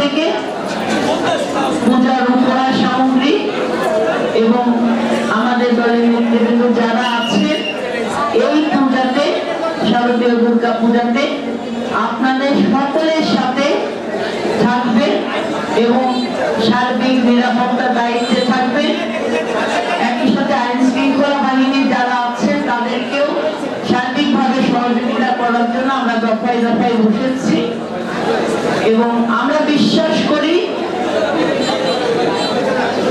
থেকে পূজার উপহার সামগ্রী এবং আমাদের দলের নেতৃবৃন্দ যারা আছে এই পূজাতে, শারদীয় দুর্গা পূজাতে আপনাদের সকলের সাথে থাকবে এবং সার্বিক নিরাপত্তা দায়িত্বে থাকবে। একই সাথে আইন শৃঙ্খলা বাহিনীর যারা আছেন তাদেরকেও সার্বিকভাবে সহযোগিতা করার জন্য আমরা দফায় দফায় বসেছি এবং আমরা বিশ্বাস করি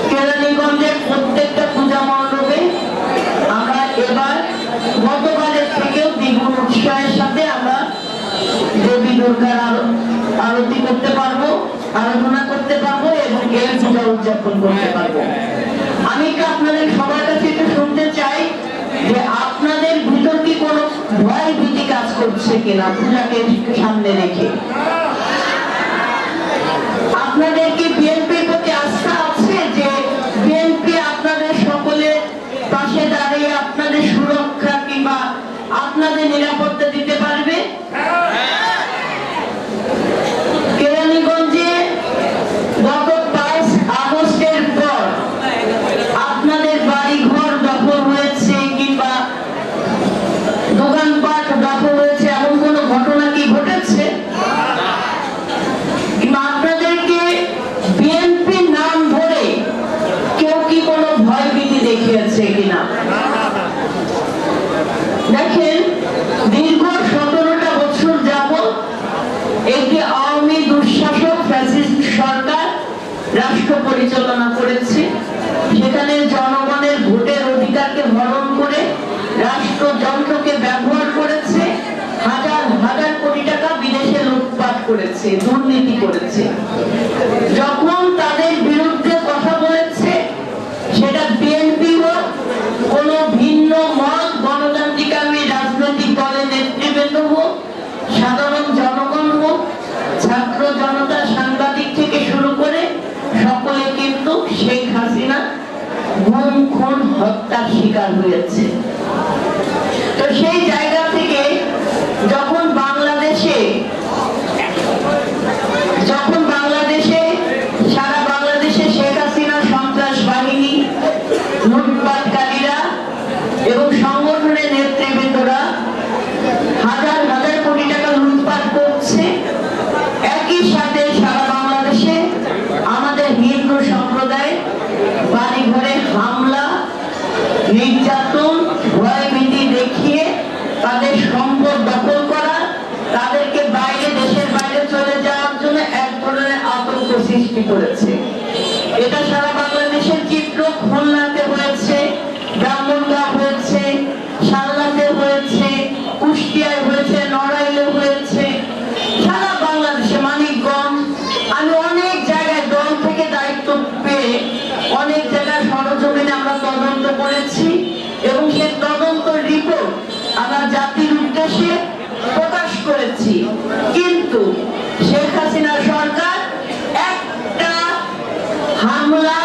কেরানীগঞ্জের প্রত্যেকটা পূজা মণ্ডপে আমরা এবার গতবারের থেকেও দ্বিগুণ উৎসাহের সাথে আমরা দেবী দুর্গার আরতি করতে পারবো, আরাধনা করতে পারবো এবং এই পূজা উদযাপন করতে পারবো। আমি কি আপনাদের সবার কাছে একটু শুনতে চাই যে আপনাদের ভিতর কি কোনো ভয় ভীতি কাজ করছে কিনা পূজাকে সামনে রেখে? আপনাদের কি বিএনপির প্রতি আস্থা আছে যে বিএনপি আপনাদের সকলের পাশে দাঁড়িয়ে আপনাদের সুরক্ষা কিংবা আপনাদের নিরাপত্তা দিতে পারবে? কেরানীগঞ্জে গত 5 আগস্টের পর আপনাদের বাড়ি ঘর দখল হয়েছে কিংবা দোকানপাট দখল হয়েছে এমন কোনো ঘটনা কি ঘটেছে? কিংবা আপনাদেরকে বিএনপি নাম ধরে কেউ কি কোনো ভয় ভীতি দেখিয়েছে কিনা? দেখেন, দীর্ঘ 17টা বছর যাবত একটি আওয়ামী দুঃশাসক ফ্যাসিস্ট সরকার রাষ্ট্র পরিচালনা করেছে। সেখানে জনগণের ভোটের অধিকারকে হরণ করে রাষ্ট্রযন্ত্রকে ব্যবহার করেছে, হাজার হাজার কোটি টাকা বিদেশে লুটপাট করেছে, দুর্নীতি করেছে। যখন তাদের বিরুদ্ধে কথা বলেছে, সেটা বিএনপি হোক, কোন ভিন্ন মত গণতান্ত্রিকামী রাজনৈতিক দলের নেতৃবৃন্দ হোক, সাধারণ জনগণ হোক, ছাত্র জনতা, সাংবাদিক থেকে শুরু করে সকলে কিন্তু শেখ হাসিনা গুম খুন হত্যার শিকার হয়েছে। তো সেই জায়গা থেকে যখন বাংলাদেশে সারা বাংলাদেশে শেখ হাসিনা সন্ত্রাস বাহিনী, লুটপাটকারীরা এবং সংগঠনের নেতৃবৃন্দরা হাজার হাজার কোটি টাকা লুটপাট করছে, একই সাথে সারা বাংলাদেশে আমাদের হিন্দু সম্প্রদায় বাড়ি ঘরে হামলা, নির্যাতন, ভয়ভীতি দেখিয়ে তাদের সম্পদ দখল করা, তাদেরকে বাইরে, দেশের বাইরে চলে যাওয়ার জন্য এক ধরনের আতঙ্ক সৃষ্টি করেছে। এটা সারা বাংলাদেশের চিত্র। খুলনাতে হয়েছে, ব্রাহ্মণগাঁও হয়েছে, সালনাতে হয়েছে, কুষ্টিয়ায় হয়েছে, নড়াইলে হয়েছে, সারা বাংলাদেশে মানিকগঞ্জ। আমি অনেক জায়গায় দল থেকে দায়িত্ব পেয়ে অনেক জায়গায় সরজমিনে আমরা তদন্ত করেছি এবং সেই তদন্ত রিপোর্ট আমরা জাতির উদ্দেশ্যে প্রকাশ করেছি। কিন্তু শেখ হাসিনা সরকার একটা হামলা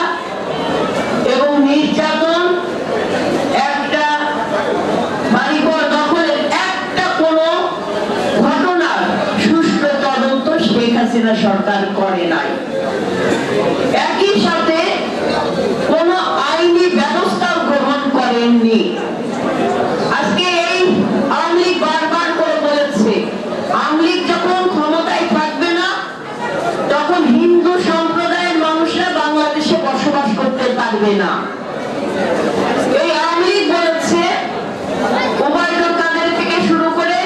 এবং নির্যাতন, একটা বাড়িঘর দখলের একটা কোনো ঘটনার সুষ্ঠু তদন্ত শেখ হাসিনা সরকার করে নাই। একই সাথে কোনো আইনি ব্যবস্থা গ্রহণ করেননি। আজকে এই আওয়ামী লীগ বারবার করে বলেছে, আওয়ামী লীগ যখন ক্ষমতায় থাকবে না তখন হিন্দু সম্প্রদায়ের মানুষরা বাংলাদেশে বসবাস করতে পারবে না। এই আওয়ামী লীগ বলেছে, ওবায়দুল কাদের থেকে শুরু করে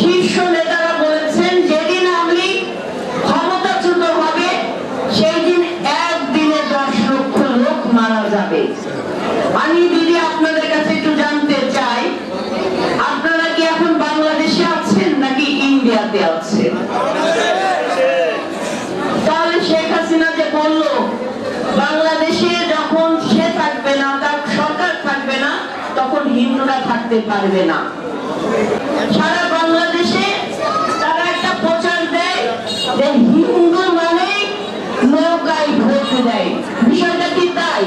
শীর্ষ নেতারা বলেছেন, যেদিন আওয়ামী লীগ ক্ষমতাচ্যুত হবে সেই দিন একদিনে 10 লক্ষ লোক মারা যাবে। আমি দিদি আপনাদের কাছে একটু জানতে চাই, আপনারা কি এখন বাংলাদেশে আছেন নাকি ইন্ডিয়াতে আছেন? তাহলে শেখ হাসিনা যে বলল বাংলাদেশে যখন সে থাকবে না, তার সরকার থাকবে না, তখন হিন্দুরা থাকতে পারবে না। সারা বাংলাদেশে তারা একটা প্রচার দেয় যে হিন্দু মানে নৌকায় ভোট দেয়। বিষয়টা কি তাই?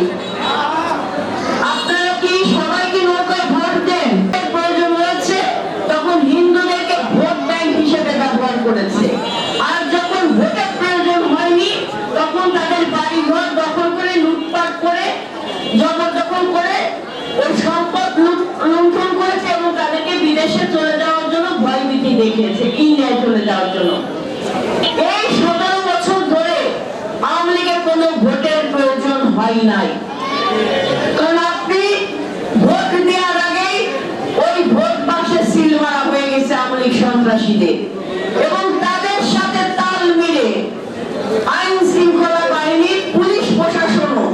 আপনারা কি সবাইকে নৌকায় ভোট দেন? প্রয়োজন হয়েছে তখন হিন্দুদেরকে ভোট ব্যাংক হিসেবে ব্যবহার করেছে, আর যখন ভোটের প্রয়োজন হয় দেখিয়েছে ইন্ডিয়ায় চলে যাওয়ার জন্য। এই 17 বছর ধরে আওয়ামী লীগের কোনো ভোটের প্রয়োজন হয় নাই, কারণ আপনি ভোট দেওয়ার আগেই ওই ভোট বাক্সে সিল মারা হয়ে গেছে আওয়ামী লীগ সন্ত্রাসীদের, এবং তাদের সাথে তাল মিলে আইন শৃঙ্খলা বাহিনী, পুলিশ প্রশাসনও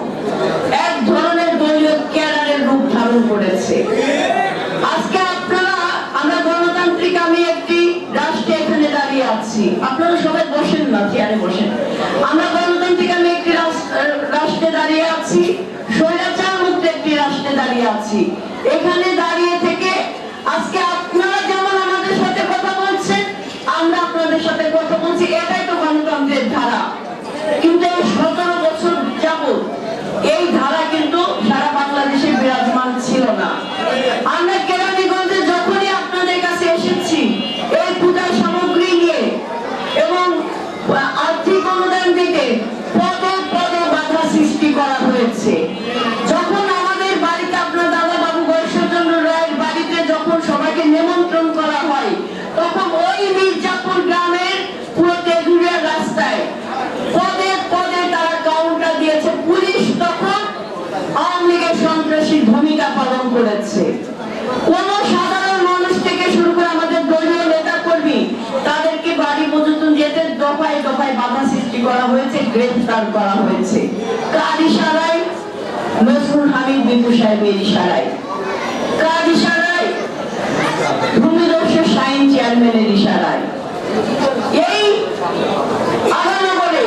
এক ধরনের দলীয় ক্যাডারের রূপ ধারণ করেছে। আজকে আপনারা, আমরা গণতান্ত্রিক, আমি একটি রাষ্ট্রে এখানে দাঁড়িয়ে আছি, আপনারা সবাই বসেন না, চেয়ারে বসেন। আমরা গণতান্ত্রিক, আমি একটি রাষ্ট্রে দাঁড়িয়ে আছি, স্বৈরাচার মুক্ত একটি রাষ্ট্রে দাঁড়িয়ে আছি। এখানে দাঁড়িয়ে থেকে আজকে আপনারা যেমন আমাদের সাথে কথা বলছেন, আমরা আপনাদের সাথে কথা বলছি, এটাই তো গণতন্ত্রের ধারা। কিন্তু এই 17 বছর যাবত এই ধারা কিন্তু সারা বাংলাদেশে বিরাজমান ছিল না। আমরা কেরানীগঞ্জে যখনই আপনাদের কাছে এসেছি এই পূজার সামগ্রী নিয়ে এবং আর্থিক অনুদান দিতে, পদে পদে বাধা সৃষ্টি করা হয়েছে। যখন আমাদের বাড়িতে আপনার দাদা বাবু বৈশ্বচন্দ্র রায়ের বাড়িতে যখন সবাইকে নিমন্ত্রণ করা হয়, তখন ওই মির্জাপুর গ্রামের পুরো তেঁতুলিয়া রাস্তায় পদে পদে তারা কাউন্টার দিয়েছে। পুলিশ তখন আওয়ামী লীগের সন্ত্রাসীর ভূমিকা পালন করেছে। কোন সাধারণ মানুষ থেকে শুরু করে আমাদের দলীয় নেতা কর্মী, তাদেরকে বাড়ি পর্যন্ত যেতে দফায় দফায় বাধা সৃষ্টি করা হয়েছে, গ্রেফতার করা হয়েছে। কার ইশারায়? নজরুল হামিদ বিপু সাহেবের ইশারায়। কার ইশারায়? ভূমিদস্যু শাইন চেয়ারম্যানের ইশারায়। এই আগানগরে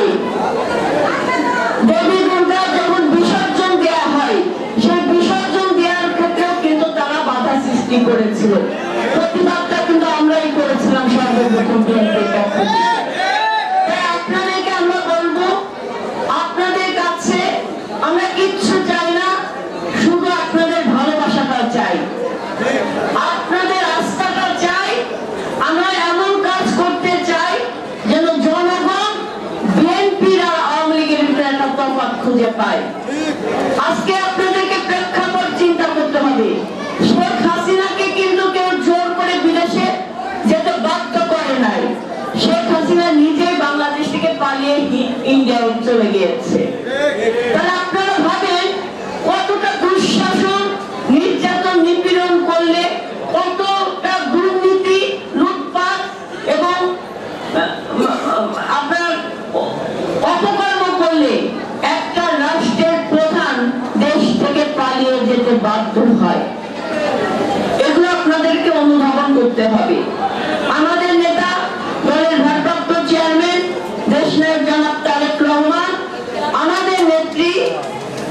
দেবী দুর্গা যখন বিসর্জন দেয়া হয়, সেই বিসর্জন দেওয়ার ক্ষেত্রেও কিন্তু তারা বাধা সৃষ্টি করেছিল। প্রতিবাদটা কিন্তু আমরাই করেছিলাম সর্বপ্রথম বিএনপির পক্ষ থেকে। তাই আপনাদেরকে আমরা বলবো, আপনাদের কাছে আমরা কিচ্ছু চাই না, শুধু আপনাদের ভালোবাসাটা চাই, আপনাদের আস্থাটা চাই। আমরা এমন কাজ করতে চাই যেন জনগণ বিএনপির আর আওয়ামী লীগের ভিতরে একটা তফাৎ খুঁজে পায়। আজকে আপনাদেরকে প্রেক্ষাপট চিন্তা করতে হবে। শেখ হাসিনাকে কিন্তু কেউ জোর করে বিদেশে যেতে বাধ্য করে নাই। শেখ হাসিনা নিজেই বাংলাদেশ থেকে পালিয়ে ইন্ডিয়ায় চলে গিয়েছে। তাহলে আপনারা ভাবেন কতটা দুঃশাসন, নির্যাতন, নিপীড়ন করলে, কতটা দুর্নীতি, লুটপাট এবং আপনার অপকর্ম করলে একটা রাষ্ট্রের প্রধান দেশ থেকে পালিয়ে যেতে বাধ্য হয়। এগুলো আপনাদেরকে অনুধাবন করতে হবে। আমাদের নেতা, দলের ভারপ্রাপ্ত চেয়ারম্যান দেশনায়ক জনাব তারেক রহমান, আমাদের নেত্রী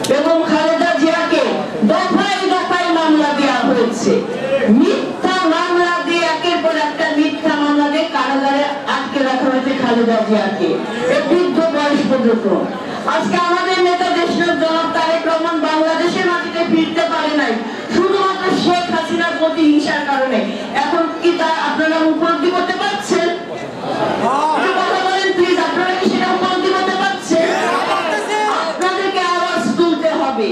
বেগম খালেদা জিয়াকে দফায় দফায় মামলা দেওয়া হয়েছে। মিথ্যা মামলা দিয়ে, একের পর একটা মিথ্যা মামলা দিয়ে কারাগারে আটকে রাখা হয়েছে খালেদা জিয়াকে, বৃদ্ধ বয়স পর্যন্ত। আজকে আমাদের নেতা দেশনায়ক জনাব তারেক রহমান বাংলাদেশের মাটিতে ফিরতে পারে নাই শুধুমাত্র শেখ হাসিনার প্রতিহিংসার কারণে। এখন কি তা আপনারা উপলব্ধি করতে পারছেন? কথা বলেন প্লিজ, আপনারা কি সেটা উপলব্ধি করতে পারছেন? আপনাদেরকে আওয়াজ তুলতে হবে।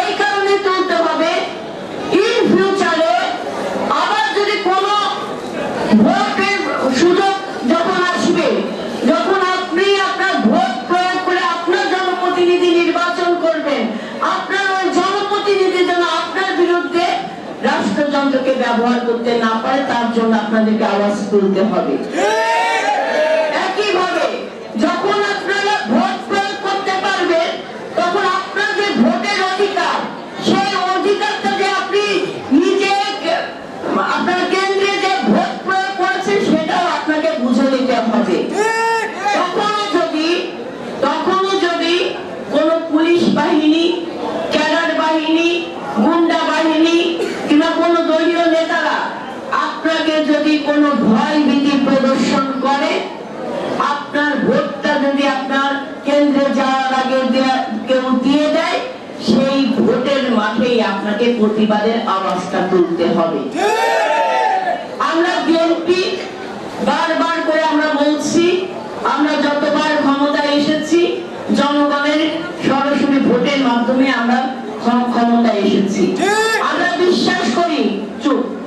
এই কারণে তুলতে হবে, ইন ফিউচারে আবার যদি কোনো ভোটের সুযোগ যখন আসবে, যখন আপনি আপনার ভোট প্রয়োগ করে আপনার জনপ্রতিনিধি নির্বাচন করবেন, আপনার ওই জনপ্রতিনিধি যেন আপনার বিরুদ্ধে রাষ্ট্রযন্ত্রকে ব্যবহার করতে না পারে, তার জন্য আপনাদেরকে আওয়াজ তুলতে হবে। একইভাবে যখন আপনারা ভোট প্রয়োগ করতে পারবেন, তখন আপনার যে ভোটের অধিকার, সেই অধিকারটা যে আপনি নিজে আপনার কেন্দ্রে যে ভোট প্রয়োগ করেছেন, সেটাও আপনাকে বুঝে নিতে হবে। তখনও যদি কোনো পুলিশ বাহিনী, ক্যাডার বাহিনী, গুন্ডা বাহিনী কিংবা কোনো দলীয় নেতারা আপনাকে যদি কোনো ভয় ভীতি প্রদর্শন করে, আপনার ভোটটা যদি আপনার কেন্দ্রে যাওয়ার আগে কেউ দিয়ে দেয়, সেই ভোটের মাঠেই আপনাকে প্রতিবাদের আওয়াজটা তুলতে হবে। আমরা বিএনপি বারবার করে আমরা বলছি, আমরা যতবার ক্ষমতায় এসেছি জনগণের সরাসরি ভোটের মাধ্যমে আমরা ক্ষমতায় এসেছি। আমরা বিশ্বাস করি